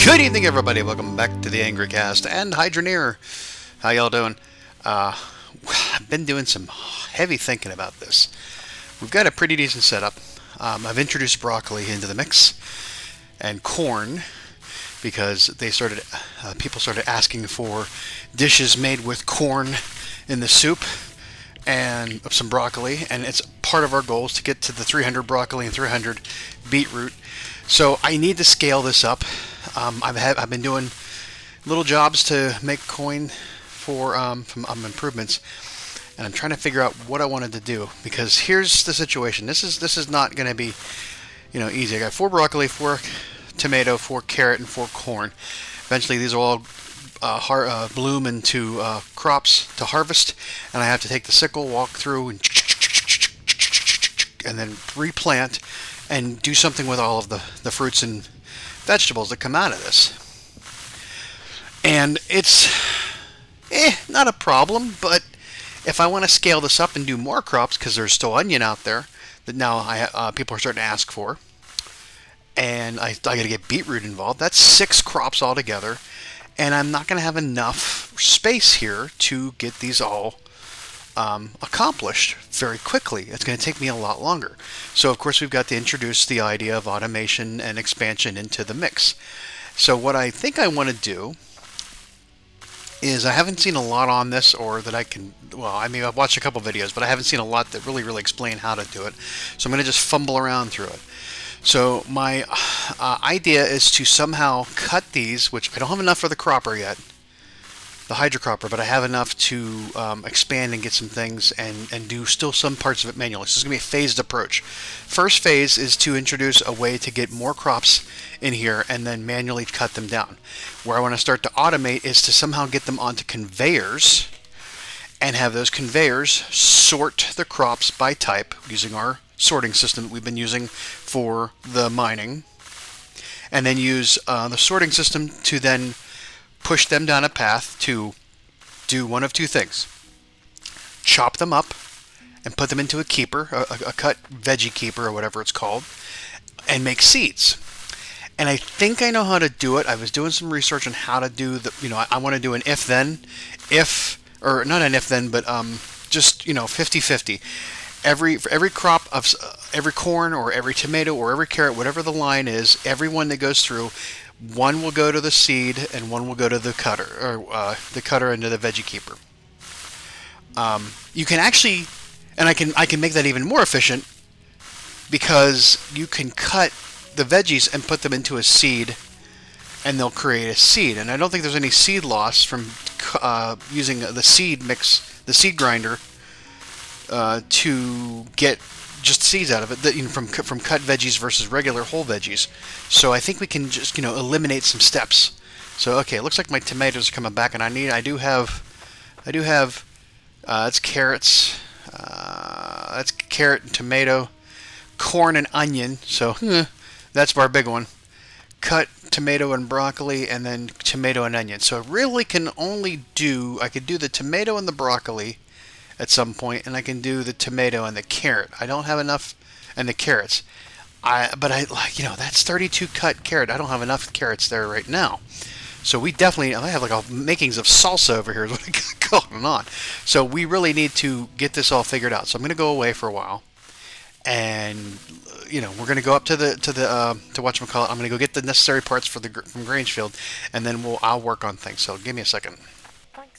Good evening, everybody. Welcome back to the Angry Cast and Hydroneer. How y'all doing? I've been doing some heavy thinking about this. We've got a pretty decent setup. I've introduced broccoli into the mix and corn because people started asking for dishes made with corn in the soup and some broccoli, and it's part of our goals to get to the 300 broccoli and 300 beetroot. So I need to scale this up. I've been doing little jobs to make coin for improvements, and I'm trying to figure out what I wanted to do, because here's the situation. This is not going to be easy. I got 4 broccoli, 4 tomato, 4 carrot, and 4 corn. Eventually, these will all bloom into crops to harvest, and I have to take the sickle, walk through, and then replant and do something with all of the fruits and vegetables that come out of this. And it's not a problem, but if I want to scale this up and do more crops, because there's still onion out there that now people are starting to ask for, and I got to get beetroot involved. That's 6 crops altogether, and I'm not going to have enough space here to get these all accomplished very quickly. It's going to take me a lot longer. So of course we've got to introduce the idea of automation and expansion into the mix. So what I think I want to do is, I haven't seen a lot on this, or that I can, I've watched a couple videos, but I haven't seen a lot that really explain how to do it. So I'm going to just fumble around through it. So my idea is to somehow cut these, which I don't have enough for the cropper yet, the hydrocropper, but I have enough to expand and get some things and do still some parts of it manually. So it's going to be a phased approach. First phase is to introduce a way to get more crops in here and then manually cut them down. Where I want to start to automate is to somehow get them onto conveyors and have those conveyors sort the crops by type using our sorting system that we've been using for the mining, and then use the sorting system to then push them down a path to do one of two things: chop them up and put them into a keeper, a cut veggie keeper or whatever it's called, and make seeds. And I think I know how to do it. I was doing some research on how to do I want to do an if-then, or not an if-then, but just 50-50. For every crop of every corn or every tomato or every carrot, whatever the line is, every one that goes through, one will go to the seed and one will go to the cutter, or the cutter into the veggie keeper. You can actually, and I can make that even more efficient, because you can cut the veggies and put them into a seed, and they'll create a seed. And I don't think there's any seed loss from using the seed grinder to get just seeds out of it, from cut veggies versus regular whole veggies. So I think we can just eliminate some steps. So okay, it looks like my tomatoes are coming back, and I do have that's carrots, that's carrot and tomato, corn and onion. So that's our big one. Cut tomato and broccoli, and then tomato and onion. So I really can only I could do the tomato and the broccoli at some point, and I can do the tomato and the carrot. I don't have enough, and the carrots. That's 32 cut carrot. I don't have enough carrots there right now. So I have like all makings of salsa over here is what I got going on. So we really need to get this all figured out. So I'm going to go away for a while, and we're going to go up to whatchamacallit. I'm going to go get the necessary parts from Grangefield, and then I'll work on things. So give me a second.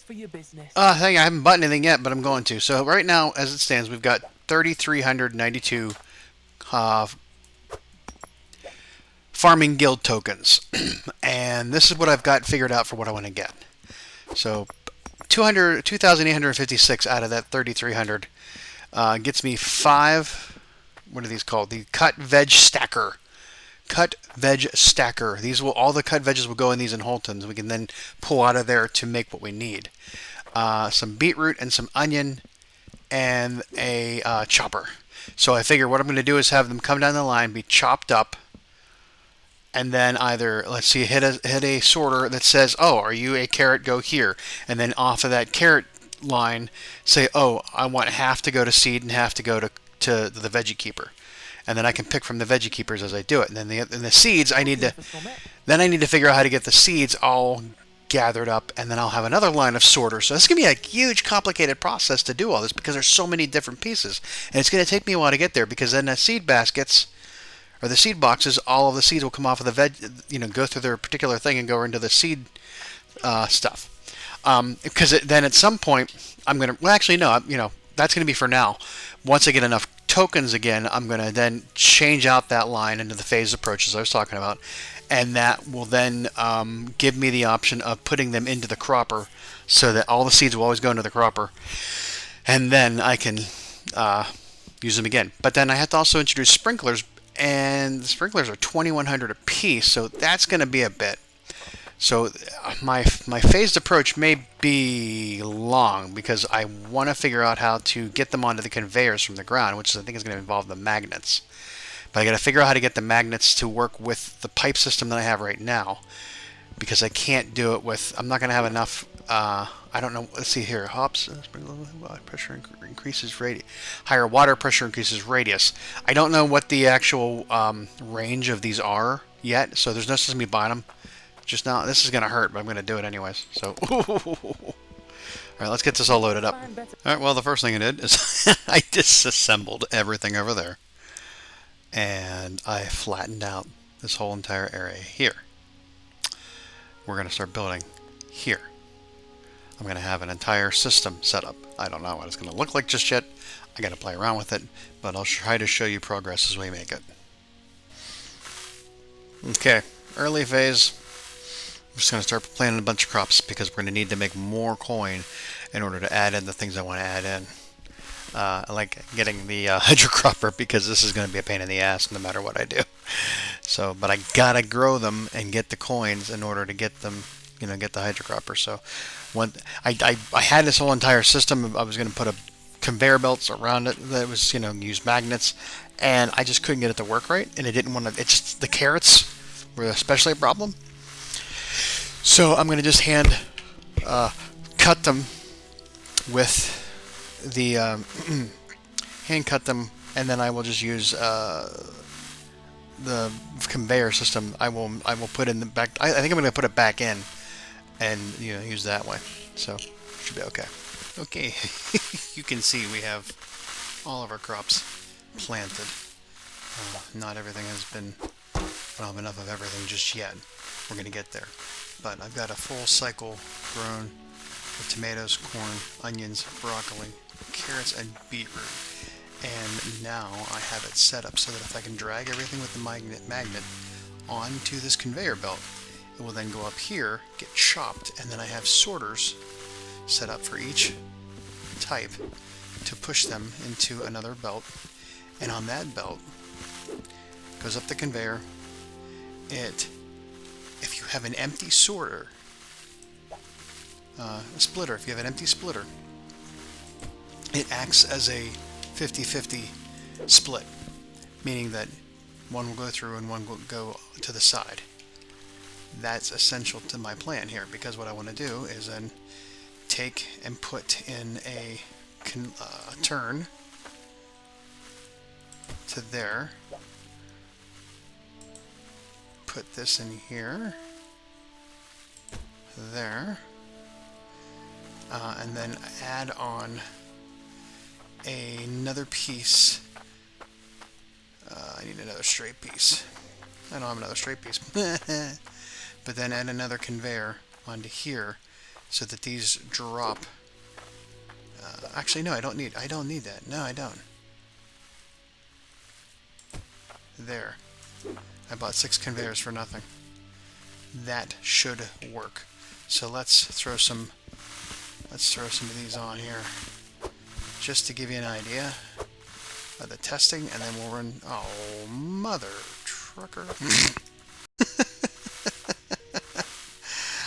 For your business. I haven't bought anything yet, but I'm going to. So right now, as it stands, we've got 3,392 farming guild tokens, and this is what I've got figured out for what I want to get. So 2,856 out of that 3,300 gets me 5. What are these called? The cut veg stacker. Cut veg stacker. All the cut veggies will go in these in whole tons. We can then pull out of there to make what we need. Some beetroot and some onion and a chopper. So I figure what I'm going to do is have them come down the line, be chopped up, and then either, let's see, hit a sorter that says, oh, are you a carrot? Go here. And then off of that carrot line, say, oh, I want half to go to seed and half to go to the veggie keeper. and then I can pick from the veggie keepers as I do it. And then the seeds, I need to, Looking for some it. then I need to figure out how to get the seeds all gathered up, and then I'll have another line of sorters. So this is going to be a huge, complicated process to do all this because there's so many different pieces. And it's going to take me a while to get there because then the seed baskets, or the seed boxes, all of the seeds will come off of the go through their particular thing and go into the seed stuff. Because then at some point, I'm going to, well, actually, no, that's going to be for now. Once I get enough tokens again, I'm going to then change out that line into the phased approaches I was talking about. And that will then give me the option of putting them into the cropper so that all the seeds will always go into the cropper. And then I can use them again. But then I have to also introduce sprinklers, and the sprinklers are 2,100 a piece, so that's going to be a bit. So my phased approach may be long because I want to figure out how to get them onto the conveyors from the ground, which I think is going to involve the magnets. But I got to figure out how to get the magnets to work with the pipe system that I have right now, because I can't do it with, I'm not going to have enough, I don't know, let's see here, hops, pressure increases radius, higher water pressure increases radius. I don't know what the actual range of these are yet, so there's no sense in me buying them just now. This is going to hurt, but I'm going to do it anyways, so. Alright, let's get this all loaded up. Alright, well, the first thing I did is I disassembled everything over there. And I flattened out this whole entire area here. We're going to start building here. I'm going to have an entire system set up. I don't know what it's going to look like just yet. I got to play around with it, but I'll try to show you progress as we make it. Okay, early phase. I'm just going to start planting a bunch of crops because we're going to need to make more coin in order to add in the things I want to add in. I like getting the hydrocropper because this is going to be a pain in the ass no matter what I do. So, but I gotta grow them and get the coins in order to get them, get the hydrocropper. So, I had this whole entire system. I was going to put a conveyor belts around it that was, use magnets, and I just couldn't get it to work right, and it didn't want to. It's just the carrots were especially a problem. So I'm going to just hand cut them with the hand cut them, and then I will just use the conveyor system. I will put in the back. I think I'm going to put it back in and use that way. So should be okay. Okay, you can see we have all of our crops planted. Not everything has been. I don't have enough of everything just yet. We're going to get there. But I've got a full cycle grown with tomatoes, corn, onions, broccoli, carrots, and beetroot. And now I have it set up so that if I can drag everything with the magnet onto this conveyor belt, it will then go up here, get chopped, and then I have sorters set up for each type to push them into another belt. And on that belt, goes up the conveyor. If you have an empty sorter, a splitter, if you have an empty splitter, it acts as a 50-50 split, meaning that one will go through and one will go to the side. That's essential to my plan here, because what I want to do is then take and put in a turn to there, put this in here, there, and then add on another piece. I need another straight piece. I don't have another straight piece. But then add another conveyor onto here so that these drop. Actually, no, I don't need that. No, I don't. There. I bought 6 conveyors for nothing. That should work. So let's throw some of these on here, just to give you an idea of the testing, and then we'll run. Oh, mother trucker!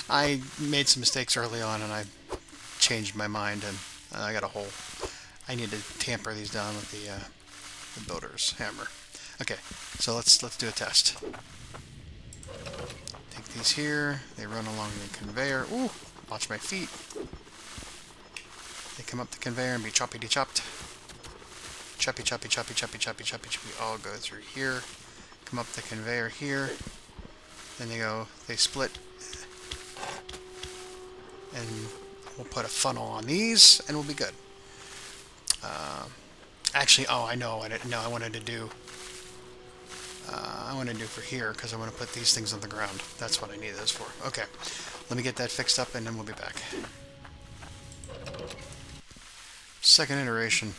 I made some mistakes early on, and I changed my mind, and I got a hole. I need to tamper these down with the builder's hammer. Okay, so let's do a test. Take these here. They run along the conveyor. Ooh, watch my feet. They come up the conveyor and be choppity chopped. choppy, choppy, choppy, choppy, choppy, choppy, choppy, all go through here. Come up the conveyor here. Then they split. And we'll put a funnel on these, and we'll be good. Actually, oh, I know. I wanted to do for here, because I want to put these things on the ground. That's what I need those for. Okay, let me get that fixed up, and then we'll be back. Second iteration.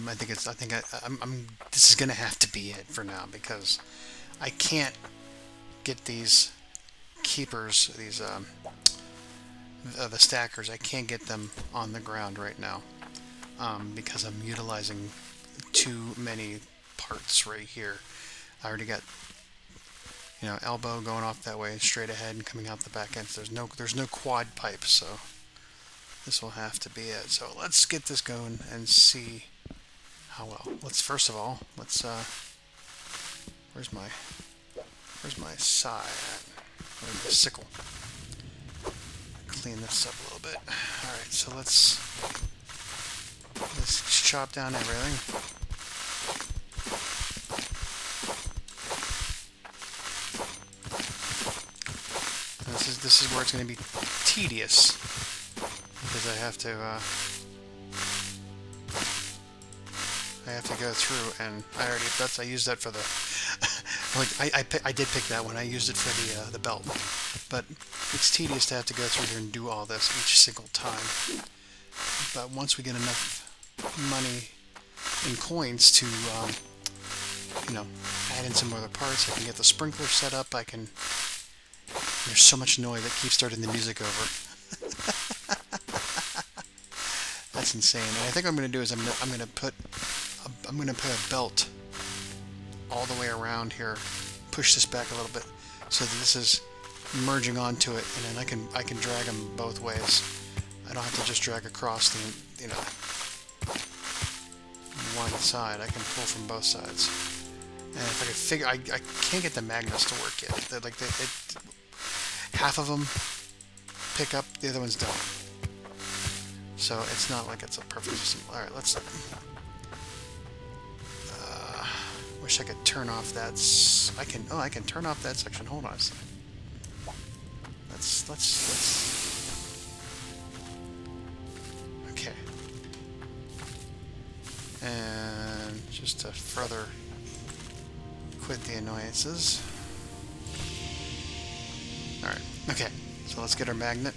This is gonna have to be it for now, because I can't get these keepers, the stackers. I can't get them on the ground right now, because I'm utilizing too many parts right here. I already got, elbow going off that way straight ahead and coming out the back end. So there's no quad pipe, so this will have to be it. So let's get this going and see how well. First of all, where's my saw at? Where's my sickle? Clean this up a little bit. Alright, so let's chop down everything. This is where it's going to be tedious, because I have to go through, and I used that for the I did pick that one. I used it for the belt, but it's tedious to have to go through here and do all this each single time. But once we get enough money in coins to add in some other parts, I can get the sprinkler set up. There's so much noise that keeps starting the music over. That's insane. And I think what I'm going to do is I'm going to put a belt all the way around here, push this back a little bit so that this is merging onto it, and then I can drag them both ways. I don't have to just drag across the one side. I can pull from both sides. And if I could figure, I can't get the magnets to work yet. Half of them pick up, the other ones don't. So it's not like it's a perfect system. All right, let's. Wish I could turn off that. I can turn off that section. Hold on a second. Let's. Okay. And just to further quit the annoyances. Alright, okay, so let's get our magnet.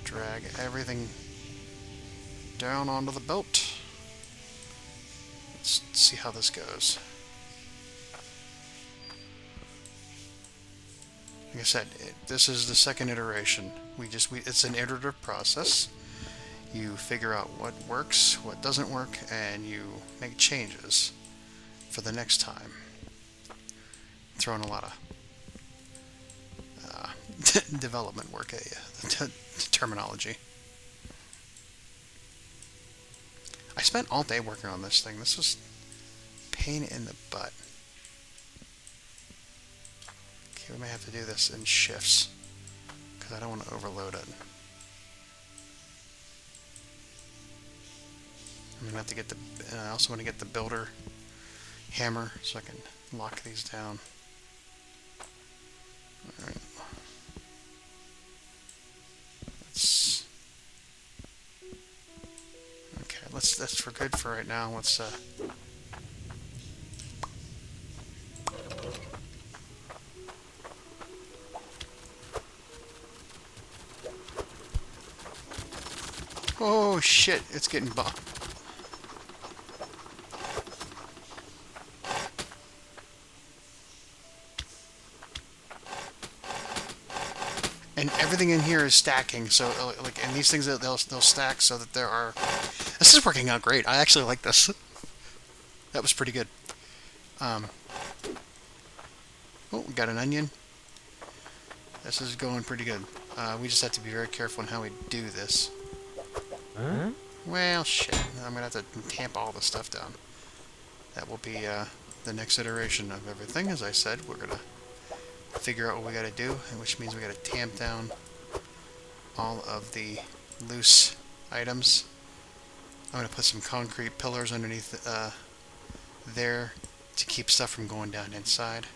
Drag everything down onto the belt. Let's see how this goes. Like I said, this is the second iteration. It's an iterative process. You figure out what works, what doesn't work, and you make changes for the next time. Throwing a lot of development work at you, the terminology. I spent all day working on this thing. This was a pain in the butt. Okay, we may have to do this in shifts, because I don't want to overload it. I'm gonna have to get I also want to get the builder hammer so I can lock these down. All right. That's for good for right now. Let's oh shit, it's getting bumped. And everything in here is stacking, so and these things they'll stack so that there are. This is working out great. I actually like this. That was pretty good. Oh, we got an onion. This is going pretty good. We just have to be very careful in how we do this. Huh? Well, shit. I'm gonna have to tamp all the stuff down. That will be the next iteration of everything. As I said, we're gonna figure out what we gotta do, which means we gotta tamp down all of the loose items. I'm going to put some concrete pillars underneath there to keep stuff from going down inside.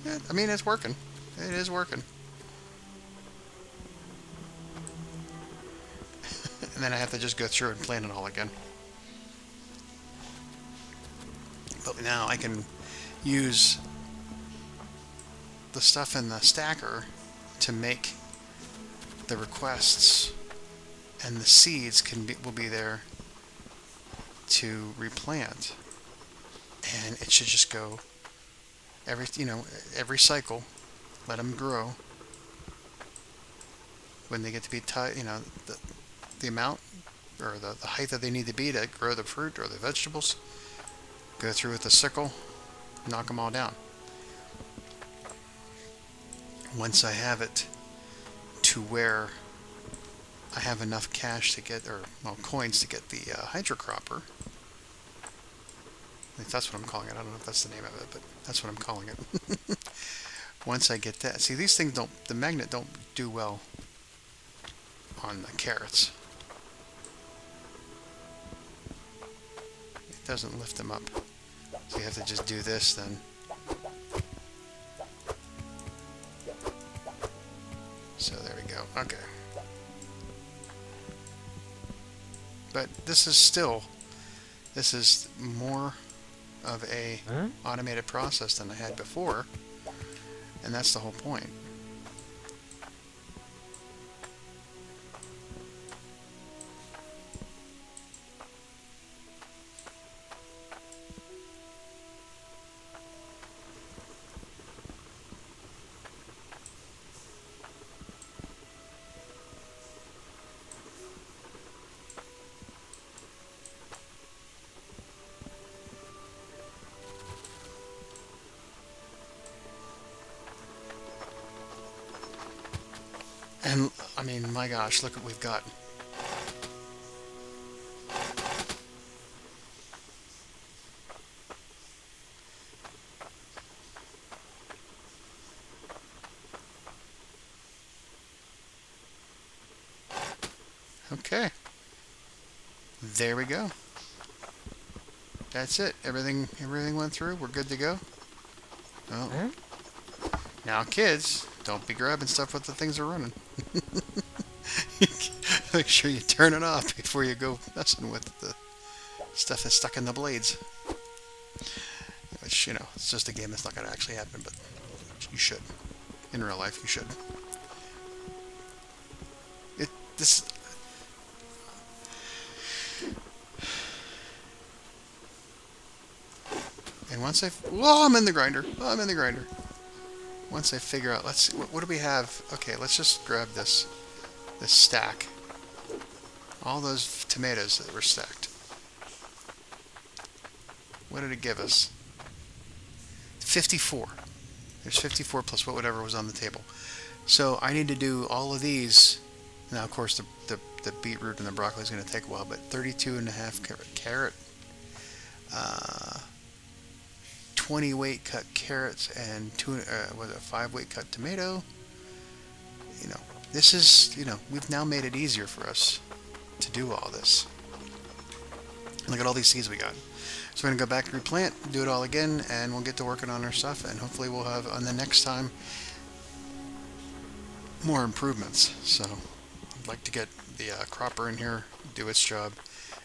Yeah, I mean, it's working. It is working. And then I have to just go through and plan it all again. But now I can use the stuff in the stacker to make the requests, and the seeds will be there to replant, and it should just go every cycle. Let them grow. When they get to be the amount or the height that they need to be to grow the fruit or the vegetables, go through with the sickle, knock them all down. Once I have it to where I have enough cash to get, coins to get the hydrocropper. I think that's what I'm calling it. I don't know if that's the name of it, but that's what I'm calling it. Once I get that, see, these things the magnet don't do well on the carrots. It doesn't lift them up. So you have to just do this then. So there we go. Okay. But this is more of a automated process than I had before, and that's the whole point. And, I mean, my gosh, look what we've got. Okay. There we go. That's it. Everything went through. We're good to go. Oh. Now, kids, don't be grabbing stuff with the things are running. Make sure you turn it off before you go messing with the stuff that's stuck in the blades. Which, it's just a game that's not going to actually happen, but you should. In real life, you should. And once I'm in the grinder. Oh, I'm in the grinder. Once I figure out, let's see, what do we have? Okay, let's just grab this stack. All those tomatoes that were stacked. What did it give us? 54. There's 54 plus whatever was on the table. So I need to do all of these. Now, of course, the beetroot and the broccoli is going to take a while, but 32.5 carrot. 20 weight cut carrots and 5 weight cut tomato. This is, we've now made it easier for us to do all this. Look at all these seeds we got. So we're going to go back and replant, do it all again, and we'll get to working on our stuff, and hopefully we'll have, on the next time, more improvements. So I'd like to get the cropper in here, do its job,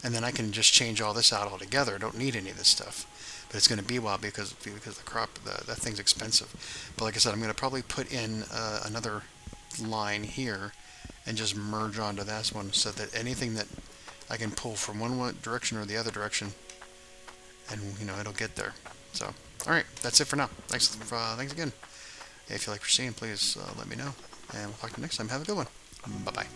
and then I can just change all this out altogether. I don't need any of this stuff. But it's going to be a while because that thing's expensive. But like I said, I'm going to probably put in another line here and just merge onto this one so that anything that I can pull from one direction or the other direction, and it'll get there. So, all right, that's it for now. Thanks again. If you like what you're seeing, please let me know, and we'll talk to you next time. Have a good one. Bye bye.